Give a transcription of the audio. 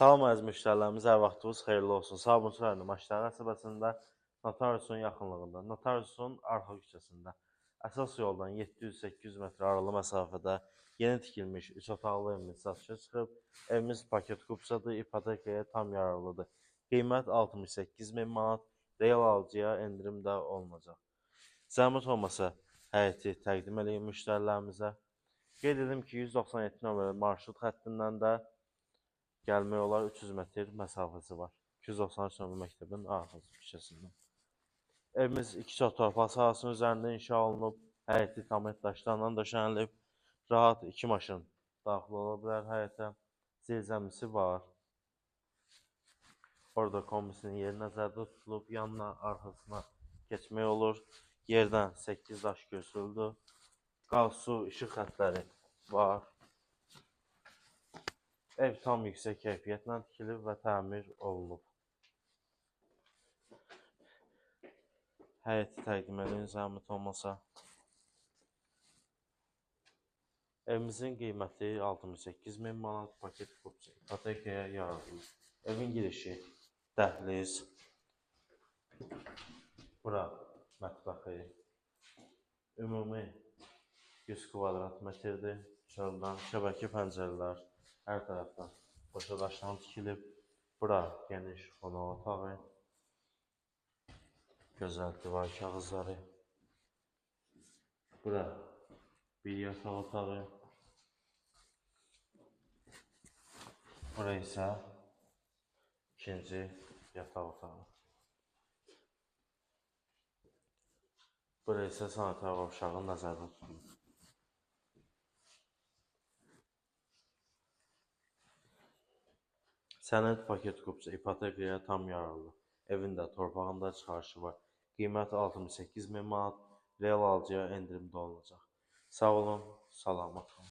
Salam əziz müştərilərimiz, hər vaxtınız xeyirli olsun. Sabunçu rayonu Maçlar qəsəbəsində Notariusun yaxınlığında, Notariusun arxa küçəsində, əsas yoldan 700-800 metr aralı məsafədə yeni tikilmiş 3 otaqlı evimiz satışa çıxıb. Evimiz paket kupçadır, ipotekaya tam yararlıdır. Qiymət 68 min manat, real alıcıya endirim də olunacaq. Zəhmət olmasa həyəti təqdim edin müştərilərimizə. Qeyd edim ki, 197 nömrəli marşrut xəttindən də gəlmək olar 300 metr məsafəsi var. 293 nömrə məktəbin arxa küçəsindən. Evimiz 2 çox torpaq sahəsinin üzərində inşa olunub. Həyəti tam daşlarla döşənilib. Rahat 2 maşın daxil ola bilər həyətə. Zirzəmisi var. Orada komisinin yeri nəzərdə tutulub. Yanına, arxasına keçmək olur. Yerdən 8 daş götürüldü. Qaz, su, işıq xətləri var. Ev tam yüksək keyfiyyətlə tikilib və təmir olunub. Həyəti təqdim edin, zəhmət olmasa. Evimizin qiyməti 68 min manat, paket kupça, ipotekaya yararlı. Evin girişi dəhliz. Bura mətbəxi. Ümumi 100 kvadrat metrdir. Çöldən şəbəkə pəncərələr hər tərəfdən boşa daşdan tikilib. Bura geniş qonaq otağı. Gözəl divar kağızları. Bura bir yataq otağı. Bura isə ikinci yataq otağı. Bura isə sanitar qovşağı nəzərdə tutulur. Sənəd paket kupça, ipotekaya tam yararlı. Evində, torpağında çıxarışı var. Qiyməti 68 min manat, real alıcıya endirim də olunacaq. Sağ olun, salamat olun.